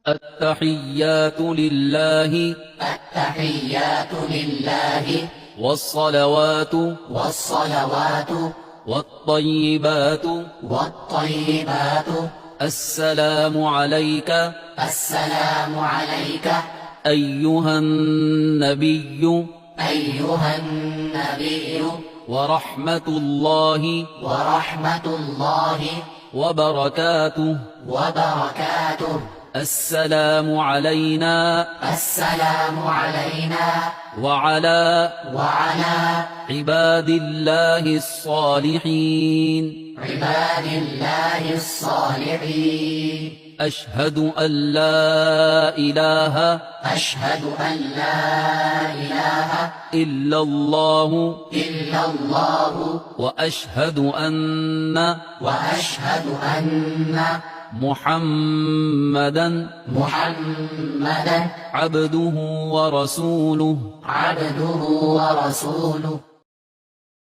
التحيات لله التحيات لله والصلوات والطيبات والطيبات السلام عليك السلام عليك أيها النبي أيها النبي ورحمة الله وبركاته السلام علينا السلام علينا وعلى عباد الله الصالحين أشهد أن لا إله إلا الله وأشهد أن محمدا عبده ورسوله